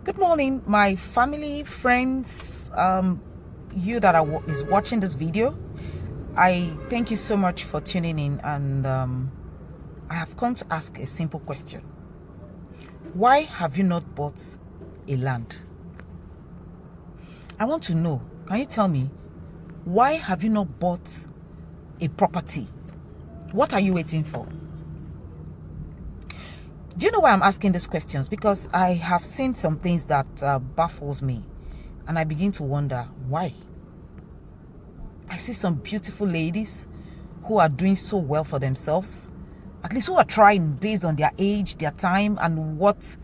Good morning, my family, friends, you that is watching this video. I thank you so much for tuning in, and I have come to ask a simple question. Why have you not bought a land? I want to know, can you tell me, why have you not bought a property? What are you waiting for? Do you know why I'm asking these questions? Because I have seen some things that baffles me, and I begin to wonder why. I see some beautiful ladies who are doing so well for themselves, at least who are trying based on their age, their time, and what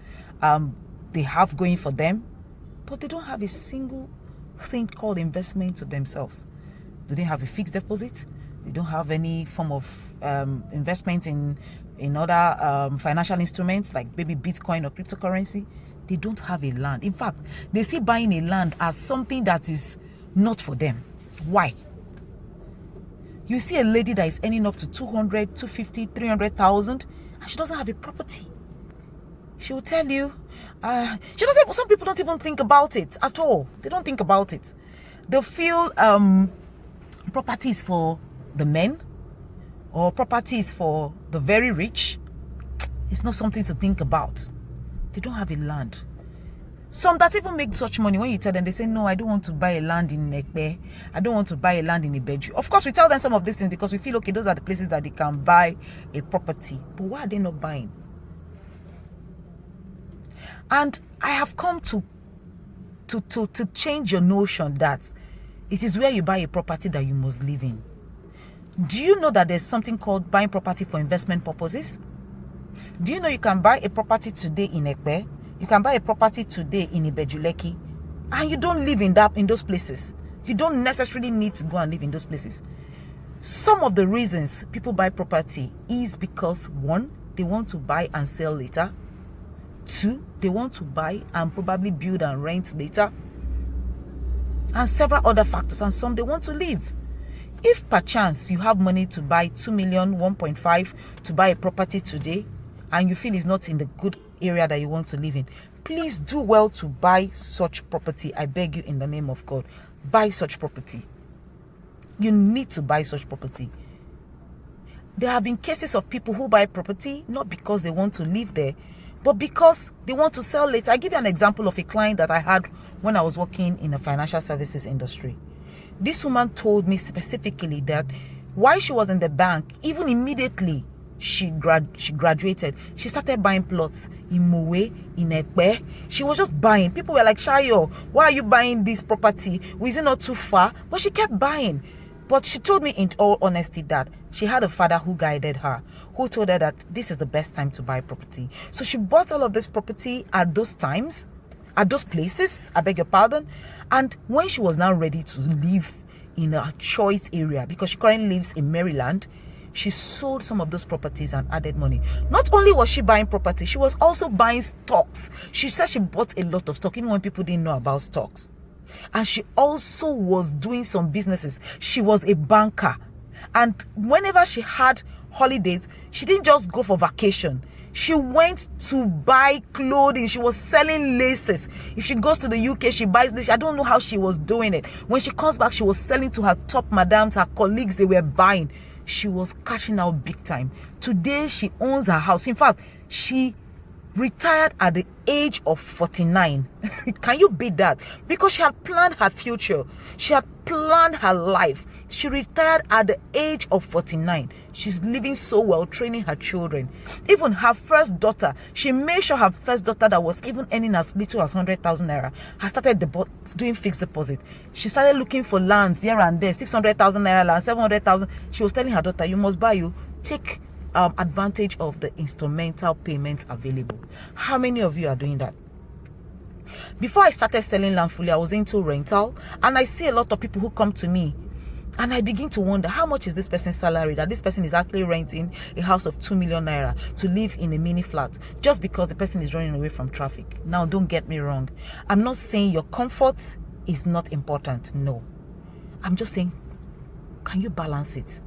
they have going for them, but they don't have a single thing called investment to themselves. Do they have a fixed deposit? They don't have any form of investment in other financial instruments like maybe Bitcoin or cryptocurrency. They don't have a land. In fact, they see buying a land as something that is not for them. Why? You see a lady that is earning up to 200, 250, 300,000, and she doesn't have a property. She will tell you, some people don't even think about it at all. They don't think about it. They feel property is for the men, or property is for the very rich. It's not something to think about. They don't have a land. Some that even make such money, when you tell them, they say, no, I don't want to buy a land in Ekpe. I don't want to buy a land in Ibeju. Of course, we tell them some of these things because we feel, okay, those are the places that they can buy a property. But why are they not buying? And I have come to change your notion that it is where you buy a property that you must live in. Do you know that there's something called buying property for investment purposes? Do you know you can buy a property today in Ekpe? You can buy a property today in Ibeju-Lekki, and you don't live in those places. You don't necessarily need to go and live in those places. Some of the reasons people buy property is because, one, they want to buy and sell later. Two, they want to buy and probably build and rent later. And several other factors, and some they want to live. If perchance you have money to buy 2 million, 1.5 to buy a property today, and you feel it's not in the good area that you want to live in, please do well to buy such property. I beg you in the name of God, buy such property. You need to buy such property. There have been cases of people who buy property not because they want to live there, but because they want to sell later. I give you an example of a client that I had when I was working in the financial services industry. This woman told me specifically that while she was in the bank, even immediately she graduated, she started buying plots in Mowe, in Ekpe. She was just buying. People were like, Shayo, why are you buying this property? Was it not too far? But she kept buying. But she told me in all honesty that she had a father who guided her, who told her that this is the best time to buy property. So she bought all of this property at those times, at those places, I beg your pardon. And when she was now ready to live in a choice area, because she currently lives in Maryland, she sold some of those properties and added money. Not only was she buying property, she was also buying stocks. She said she bought a lot of stock, even when people didn't know about stocks. And she also was doing some businesses. She was a banker. And whenever she had holidays, she didn't just go for vacation. She went to buy clothing. She was selling laces. If she goes to the UK, she buys laces. I don't know how she was doing it. When she comes back, she was selling to her top madams, her colleagues. They were buying. She was cashing out big time. Today, she owns her house. In fact, she retired at the age of 49. Can you beat that? Because she had planned her future. She had planned her life. She retired at the age of 49. She's living so well, training her children. Even her first daughter, she made sure her first daughter that was even earning as little as 100,000 naira has started doing fixed deposit. She started looking for lands here and there, 600,000 naira land, 700,000. She was telling her daughter, you must buy, take advantage of the instrumental payments available. How many of you are doing that? Before I started selling land fully, I was into rental, and I see a lot of people who come to me, and I begin to wonder, how much is this person's salary that this person is actually renting a house of 2 million naira to live in a mini flat just because the person is running away from traffic? Now, don't get me wrong. I'm not saying your comfort is not important. No. I'm just saying, can you balance it?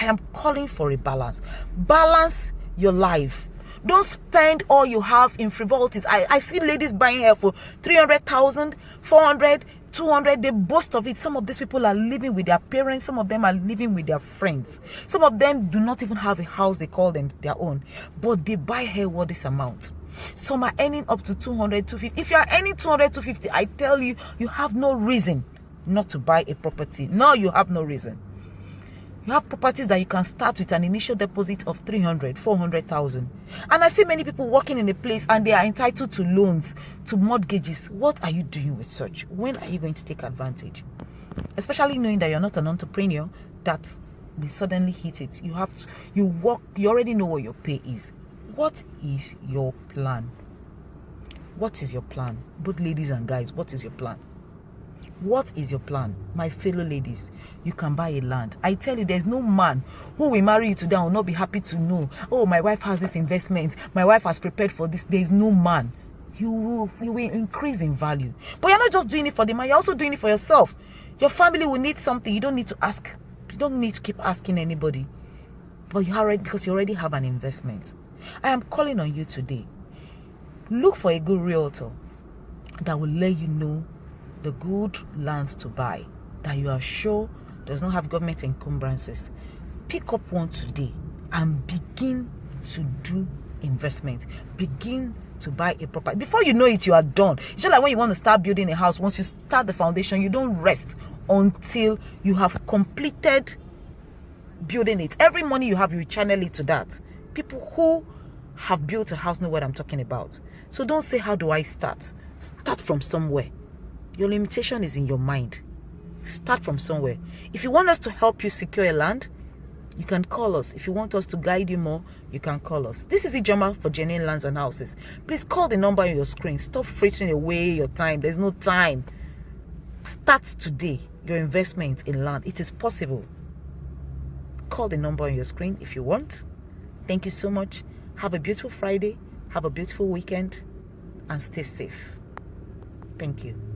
I am calling for a balance. Balance your life. Don't spend all you have in frivolities. I see ladies buying hair for 300,000, 400, 200. They boast of it. Some of these people are living with their parents. Some of them are living with their friends. Some of them do not even have a house they call them their own, but they buy hair worth this amount. Some are earning up to 200, 250. If you are earning 200, 250, I tell you, you have no reason not to buy a property. No, you have no reason. You have properties that you can start with an initial deposit of 300, 400,000. And I see many people working in a place and they are entitled to loans, to mortgages. What are you doing with such? When are you going to take advantage? Especially knowing that you're not an entrepreneur, that we suddenly hit it. You work, you already know what your pay is. What is your plan? What is your plan? Both ladies and guys, what is your plan? What is your plan? My fellow ladies, you can buy a land. I tell you, there's no man who will marry you today and will not be happy to know, oh, my wife has this investment, my wife has prepared for this. There's no man. You will increase in value. But you're not just doing it for the man, you're also doing it for yourself. Your family will need something. You don't need to ask. You don't need to keep asking anybody. But you already, because you already have an investment. I am calling on you today. Look for a good realtor that will let you know the good lands to buy, that you are sure does not have government encumbrances. Pick up one today and begin to do investment. Begin to buy a property. Before you know it, you are done. It's just like when you want to start building a house. Once you start the foundation, you don't rest until you have completed building it. Every money you have, you channel it to that. People who have built a house know what I'm talking about. So don't say, how do I start? Start from somewhere. Your limitation is in your mind. Start from somewhere. If you want us to help you secure a land, you can call us. If you want us to guide you more, you can call us. This is Ijoma for Genuine Lands and Houses. Please call the number on your screen. Stop frittering away your time. There's no time. Start today your investment in land. It is possible. Call the number on your screen if you want. Thank you so much. Have a beautiful Friday. Have a beautiful weekend. And stay safe. Thank you.